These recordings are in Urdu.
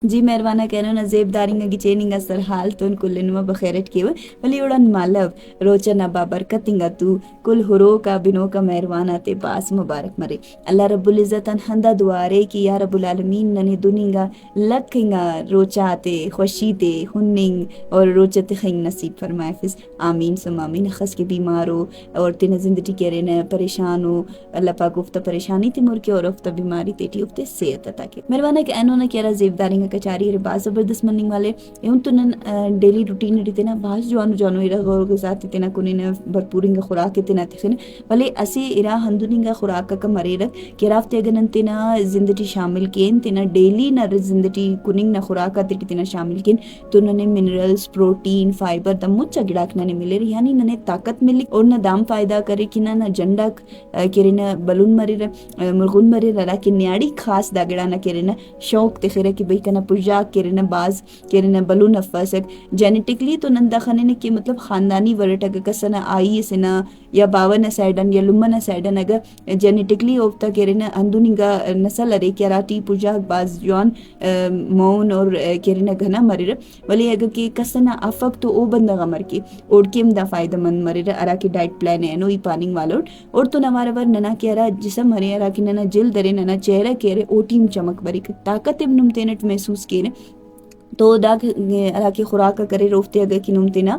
جی مهربانه کنون زیب دارینگا گیچینینگا سر حال تون کلنما بخیرت کیو ولی اڑن مالو روچنا بابرکتینگا تو کل ہرو کا بنو کا مہربانہ تے باس مبارک مرے اللہ رب العزت ہندا دعارے کہ یا رب العالمین ننے دنینگا لکھنگا روچا تے خوشی تے ہننگ اور روچت خنگ نصیب فرمائے فز آمین سم آمین خس کے بیمارو اور تین زندگی کے رہنا پریشان ہو اللہ پاک افتا پریشانی تی مرکے اور افتا بیماری تیٹی افتے صحت عطا کے مہربانہ کہ انہوں نے کہرا زیب دارینگا کچاری باز زبردست مننگ والے یوں تو ڈیلی روٹین ریتنا باز جوانو ایرا غور غزات تینا کنین بھرپورنگا خوراک تینا تخن ولی اسی ایرا ہندوننگا خوراک کا مریرت کہ رافتے اگنن تینا زندگی شامل کین تینا ڈیلی نا زندگی کننگ نا خوراک تینا شامل کین تو ننے منرلز پروٹین فائبر دا مچا گڑاک ننے ملے رہی یعنی ننے طاقت ملی اور نا دام فائدہ کرے کنا نا جنڈاک کرنا بلون مریر مرغون مریر لیکن نیاڑی خاص دا گڑا نا کرنا شوق تخیرہ کہ بھئی کنا پرجاک کرنا باز کرنا بلون افاسک جینیٹکلی تو نندا خاننے کہ مطلب خاندانی ورٹا کسنا آئی سنا یا باون سائڈن یا لمن سائڈن اگر جینیٹکلی اوفتا کرنا اندوننگا نسل ارے کراٹی پرجاک باز جوان مون اور کرنا گھنا مریر ولی اگر کہ کسنا افک تو او بندگا مر کے اور کیم دا فائدہ مند مریر ارا کی ڈائٹ پلان ہے نوی پاننگ والوٹ اور تو نوارا ور ننا کہ ارا جسم مرے ارا کی ننا جل درے ننا چہرہ کہرے او ٹیم چمک بری طاقت ابنم تینٹ محسوس کینے تو دا کی خوراک کرے روفتے اگر کی نمتنا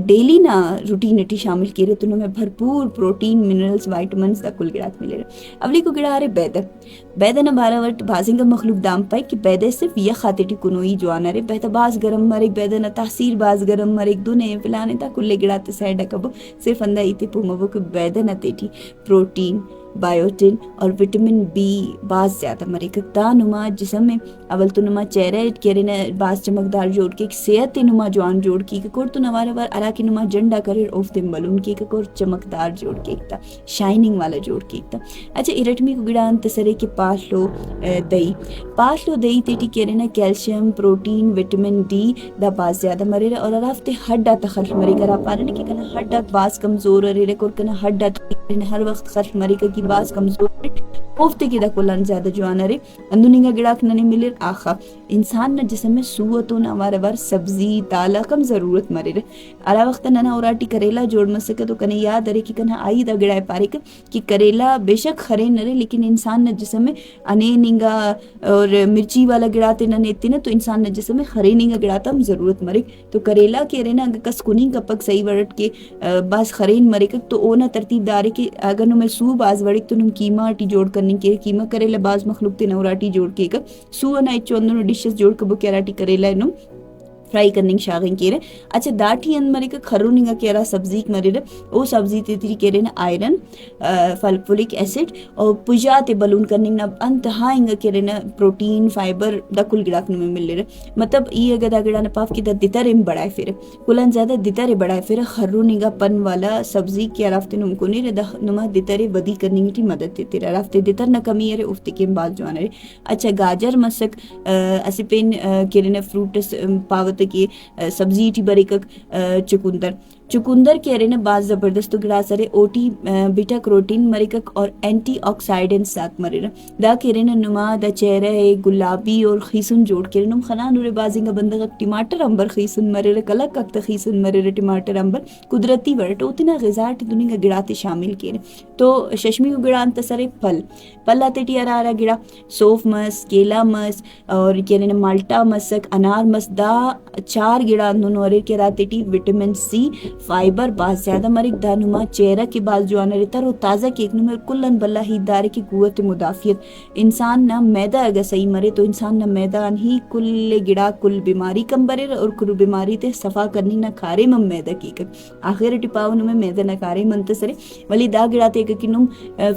ڈیلی نا روٹینٹی شامل کیرے تو نمیں بھرپور پروٹین منرلز وائٹمنز دا کل گڑات ملے رہے اولی کو گڑا رہے بیدہ نا بارا ورٹ بازنگا مخلوق دام پائی کہ بیدہ صرف یہ خاطر کنوئی جوانا رہے بیدہ باز گرم مرک بیدہ نا تاثیر باز گرم مرک دونے فلانے تا کلے گڑات سائڈا کبو صرف اندہ ایتے پومو کہ بیدہ نا تیٹی پروٹین بایوٹین اور وٹامن بی باز زیادہ مرے دا نما جسم میں اول تو نما چہرہ کہرے باز چمکدار جوڑ کے صحت نما جوان جوڑ کی کور تو نوارا وار ارا کی نما جنڈا کرے اوف دم بلون کی کور چمکدار جوڑ کے ایک تا شائننگ والا جوڑ کے ایک تا اچھا ارٹمی کو گڑان تسرے کے پاس لو دہی تیٹی کہرے نا کیلشیم پروٹین وٹامن ڈی دا باز زیادہ مرے اور ارافتے ہڈا تخلف مرے کرا پارنے کہ کنا ہڈا باز کمزور رہے کور کنا ہڈا ہر وقت خلف مرے کی باز کمزور کوفتے کی دا کلان زیادہ جوانا رے اندوننگا گڑاک ننے ملے آخا انسان نا جسم میں سوتو نا وارا وار سبزی تالا کم ضرورت مرے رے ارا وقت ننا اوراٹی کریلا جوڑ مسکے تو کنے یاد رے کہ کنا آئی دا گڑائے پارے کہ کریلا بے شک خرے نرے لیکن انسان نا جسم میں انے ننگا اور مرچی والا گڑاتے ننے اتنے نا تو انسان نا جسم میں خرے ننگا گڑاتا ہم ضرورت مرے تو کریلا کے رے نا اگر کس کنی کا پک صحیح ورٹ کے باز خرین مرے تو او نا ترتیب دارے کہ اگر نو میں سو باز وڑک تو نم کیما ٹی جوڑ کرنے کے کیما کریلا باز مخلوق تے نوراٹی جوڑ کے کا سو نا اچو اندر ڈشز جوڑ کبو کراٹی کریلا نم فرائی کرنے شاغن کے رہے اچھا داٹھی اند مرے کا خروننگا کے رہا سبزی مرے رہے او سبزی تیتری کے رہے نا آئرن فولک ایسڈ اور پجاتے بلون کرنے نا انتہائنگا کے رہے نا پروٹین فائبر دا کل گڑاک نمیں مل رہے مطلب یہ اگر دا گڑا نا پاف کی دا دیتر بڑھائے پھر کلان زیادہ دیتر بڑھائے پھر خروننگا پن والا سبزی کی رافتے نم کو نہیں رہے دا نما دیتر ودی کرنے کی مدد دیتے رہے رافتے دیتر نا کمی رہے افتے کے باز جوانا رہے اچھا گاجر مسک اسی پین کے رہے نا فروٹس پاوت کی سبزی ٹی بریکک چکندر کے رہے نا باز زبردست گڑا سرے اوٹی بیٹا کروٹین مریکک اور اینٹی آکسائڈنٹ ساک مرے رہا دا کے رہے نا نما دا چہرہ گلابی اور خیسن جوڑ کے رہے نم خنان نورے بازنگا بندگا ٹماٹر امبر خیسن مرے رہا کلک ککتا خیسن مرے رہا ٹماٹر امبر قدرتی ورٹ اتنا غذات دنیا گڑاتے شامل کے رہے تو ششمی کو گڑان تسرے پل آتے ٹی ارا گڑا سوف مس کیلا مس اور کیا رہے نا مالٹا مسک انار مس دا چار گڑا نونورے کے راتے ٹی وٹامن سی فائبر باز زیادہ مرک دانما چہرہ کے باز جوانا رہتا اور تازہ کیک نمر کلن بلا ہی دارے کی قوت مدافعت انسان نا میدہ اگر صحیح مرے تو انسان نا میدان ہی کل گڑا کل بیماری کم برے اور کل بیماری تے صفا کرنی نا کھارے من میدہ کیک آخر ٹپاو نمیں میدہ نا کھارے منتصرے ولی دا گڑا تے کہ نم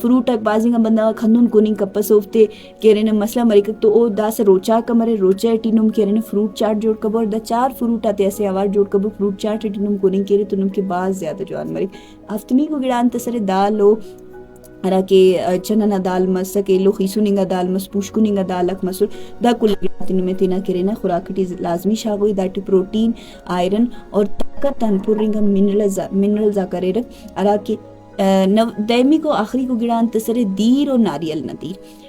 فروٹ بازنگا بندہ کھندن کونی کپا سوفتے کہ رہے نا مسئلہ مرک تو او دا سے روچا کمرے روچا ٹی نم کہ رہے نا فروٹ چاٹ جوڑ کبو اور دا چار فروٹ آتے ایسے آوار جوڑ کبو فروٹ چاٹ ٹی نم کونی کہ رہے تو نم کے باز زیادہ جوان مرک ہفتمی کو گڑان تسرے دالو ارا کے چننا دال مس سکے لو خیسوننگا دال مس پوشکوننگا دالک مسور دا کل گڑاتنو میں تینا کرے نا خوراکٹی لازمی شاگوئی داٹی پروٹین آئرن اور طاقت تن پورنگا منرلزا کرے رکھ ارا کے دیمی کو آخری کو گڑان تسرے دیر اور ناریل ندیر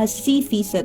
80%